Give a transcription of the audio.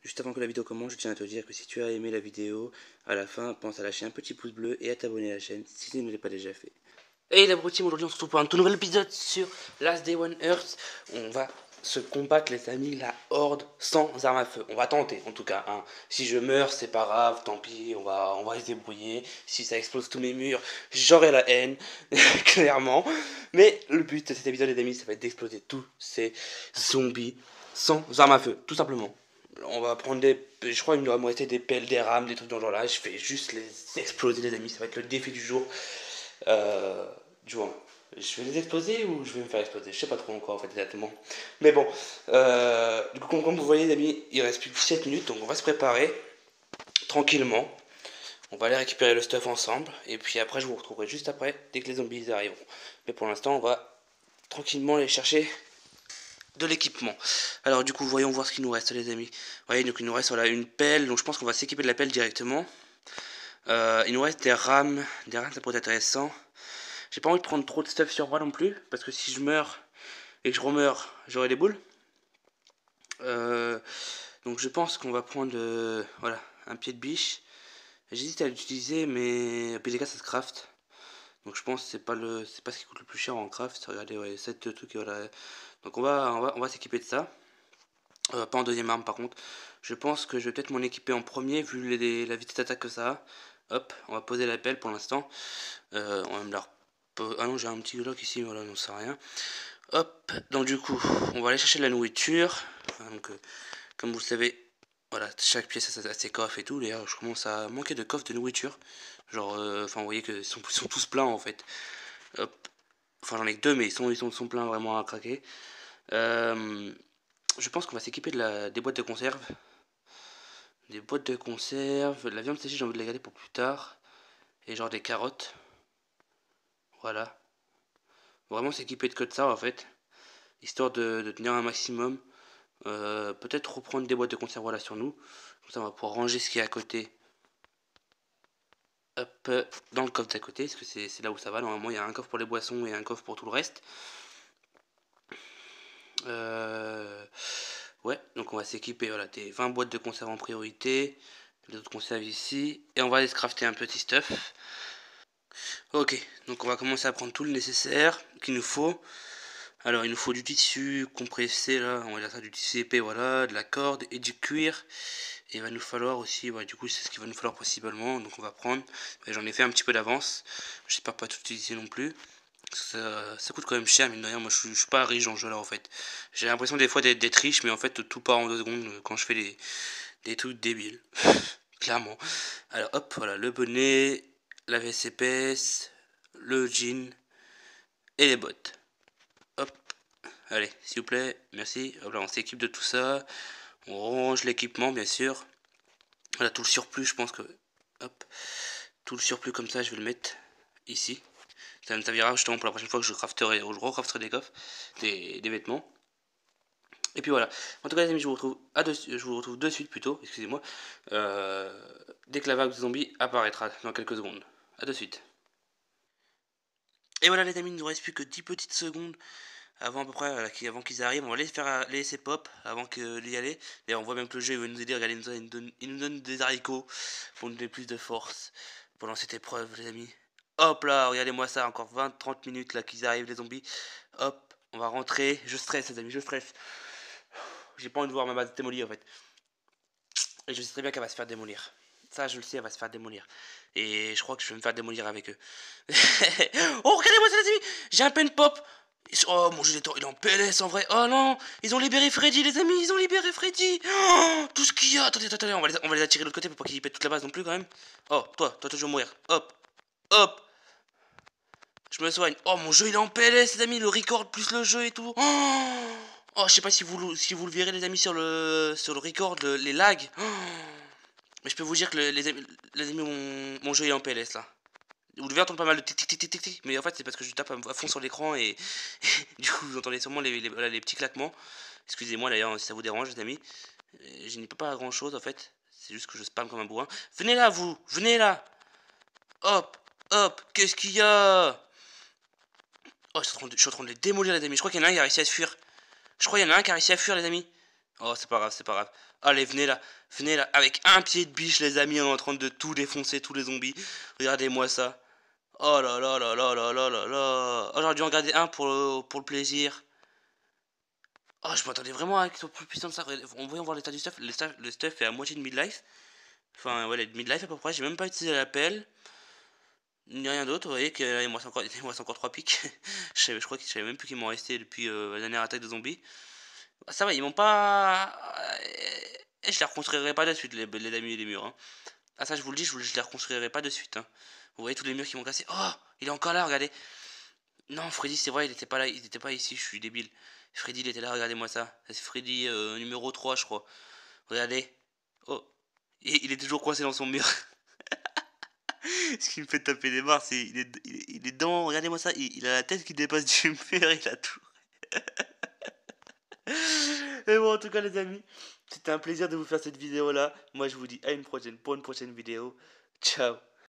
Juste avant que la vidéo commence, je tiens à te dire que si tu as aimé la vidéo, à la fin, pense à lâcher un petit pouce bleu et à t'abonner à la chaîne si ce n'est pas déjà fait. Hey la team, aujourd'hui on se retrouve pour un tout nouvel épisode sur Last Day on Earth. On va se combattre les amis, la horde sans arme à feu. On va tenter en tout cas. Hein. Si je meurs, c'est pas grave, tant pis, on va se débrouiller. Si ça explose tous mes murs, j'aurai la haine, clairement. Mais le but de cet épisode les amis, ça va être d'exploser tous ces zombies sans arme à feu, tout simplement. On va prendre des. Je crois qu'il doit me rester des pelles, des rames, des trucs dans le genre là. Je vais juste les exploser les amis, ça va être le défi du jour. Euh, du moins, je vais les exploser ou je vais me faire exploser. Je sais pas trop encore en fait exactement. Mais bon, du coup comme vous voyez les amis, il reste plus que 7 minutes, donc on va se préparer tranquillement. On va aller récupérer le stuff ensemble, et puis après je vous retrouverai juste après, dès que les zombies arriveront. Mais pour l'instant on va tranquillement aller chercher de l'équipement. Alors du coup voyons voir ce qu'il nous reste les amis. Vous voyez donc il nous reste voilà, une pelle, donc je pense qu'on va s'équiper de la pelle directement. Il nous reste des rames ça pourrait être intéressant. J'ai pas envie de prendre trop de stuff sur moi non plus, parce que si je meurs et que je remeurs, j'aurai des boules. Donc je pense qu'on va prendre voilà, un pied de biche. J'hésite à l'utiliser, mais au pire des cas ça se craft. Donc je pense que c'est pas ce qui coûte le plus cher en craft. Regardez, ouais, 7 trucs, voilà. Donc on va s'équiper de ça. Pas en deuxième arme par contre. Je pense que je vais peut-être m'en équiper en premier, vu la vitesse d'attaque que ça a. Hop, on va poser la pelle pour l'instant. On va me la Ah non, j'ai un petit bloc ici, voilà, non, ça rien. Hop, donc du coup, on va aller chercher de la nourriture. Donc, comme vous le savez, voilà, chaque pièce a ses coffres et tout. D'ailleurs, je commence à manquer de coffres de nourriture. Genre, enfin, vous voyez que sont tous pleins en fait. Hop, enfin, j'en ai que deux, mais ils sont pleins vraiment à craquer. Je pense qu'on va s'équiper des boîtes de conserve. Des boîtes de conserve. La viande séchée, j'ai envie de la garder pour plus tard. Et genre des carottes. Voilà. Vraiment s'équiper de que de ça en fait. Histoire de tenir un maximum. Peut-être reprendre des boîtes de conserve voilà, sur nous. Comme ça on va pouvoir ranger ce qui est à côté. Hop, dans le coffre d'à côté, parce que c'est là où ça va. Normalement il y a un coffre pour les boissons et un coffre pour tout le reste. Ouais, donc on va s'équiper voilà, des 20 boîtes de conserve en priorité. Les autres conserves ici. Et on va aller se crafter un petit stuff. Ok, donc on va commencer à prendre tout le nécessaire qu'il nous faut. Alors il nous faut du tissu compressé là, on va dire ça, du tissu épais voilà, de la corde et du cuir. Et il va nous falloir aussi, ouais, du coup c'est ce qu'il va nous falloir principalement, donc on va prendre. J'en ai fait un petit peu d'avance, j'espère pas tout utiliser non plus. Ça coûte quand même cher, mine de rien, moi je suis pas riche dans ce jeu là en fait. J'ai l'impression des fois d'être riche, mais en fait tout part en 2 secondes quand je fais des trucs débiles. Clairement. Alors hop, voilà, le bonnet, la veste épaisse, le jean et les bottes. Hop, allez, s'il vous plaît, merci. Hop là, on s'équipe de tout ça. On range l'équipement, bien sûr. Voilà, tout le surplus, je pense que... Hop, tout le surplus comme ça, je vais le mettre ici. Ça me servira justement pour la prochaine fois que je crafterai, ou je recrafterai des coffres, des vêtements. Et puis voilà. En tout cas, les amis, je vous retrouve de suite plutôt, excusez-moi. Dès que la vague de zombies apparaîtra dans quelques secondes. A de suite. Et voilà les amis, il ne nous reste plus que 10 petites secondes avant à peu près, avant qu'ils arrivent. On va les laisser pop avant d'y aller. Et on voit même que le jeu il va nous aider. Regardez, il nous donne des haricots pour nous donner plus de force pendant cette épreuve les amis. Hop là, regardez-moi ça, encore 20-30 minutes là qu'ils arrivent les zombies. Hop, on va rentrer. Je stresse les amis, je stresse. J'ai pas envie de voir ma base démolie en fait. Et je sais très bien qu'elle va se faire démolir. Ça, je le sais, elle va se faire démolir. Et je crois que je vais me faire démolir avec eux. Oh, regardez-moi ça, les amis! J'ai un pen pop! Oh, mon jeu il est en PLS en vrai. Oh non! Ils ont libéré Freddy, les amis! Ils ont libéré Freddy! Oh, tout ce qu'il y a! Attendez, on va les attirer de l'autre côté pour pas qu'ils pètent toute la base non plus quand même. Oh, toi, tu vas mourir. Hop! Hop! Je me soigne. Oh, mon jeu il est en PLS, les amis! Le record plus le jeu et tout. Oh, je sais pas si vous le verrez, les amis, sur le record, les lags. Oh. Mais je peux vous dire que les amis mon jeu est en PLS là. Vous devez entendre pas mal de tic tic tic tic tic tic, mais en fait c'est parce que je tape à fond sur l'écran et du coup vous entendez sûrement les petits claquements. Excusez-moi d'ailleurs si ça vous dérange les amis. Je n'y peux pas grand chose en fait. C'est juste que je spam comme un bourrin. Venez là vous, venez là. Hop, hop, qu'est-ce qu'il y a? Oh je suis en train de les démolir les amis. Je crois qu'il y en a un qui a réussi à se fuir. Je crois qu'il y en a un qui a réussi à fuir les amis. Oh c'est pas grave, c'est pas grave. Allez, venez là, avec un pied de biche, les amis, on est en train de tout défoncer, tous les zombies. Regardez-moi ça. Oh là là là là là là là là. Oh, j'aurais dû en garder un pour le plaisir. Oh, je m'attendais vraiment à qu'il soit plus puissant que ça. On voit voir l'état du stuff. Le stuff est à moitié de midlife. Enfin, ouais, de midlife à peu près. J'ai même pas utilisé la pelle. Ni rien d'autre. Vous voyez qu'il me reste encore 3 pics. Je savais même plus qu'il m'en restait depuis la dernière attaque de zombies. Bah, ça va, ils m'ont pas. Je les reconstruirai pas de suite, les amis et les murs. Hein. Ah, ça, je vous le dis, je les reconstruirai pas de suite. Hein. Vous voyez tous les murs qui m'ont cassé. Oh, il est encore là, regardez. Non, Freddy, c'est vrai, il était pas là, il était pas ici, je suis débile. Freddy, il était là, regardez-moi ça. C'est Freddy numéro 3 je crois. Regardez. Oh. Et il est toujours coincé dans son mur. Ce qui me fait taper des barres, c'est il est dedans, regardez-moi ça, il a la tête qui dépasse du mur, il a tout. Et bon, en tout cas, les amis, c'était un plaisir de vous faire cette vidéo là. Moi, je vous dis à une prochaine pour une prochaine vidéo. Ciao.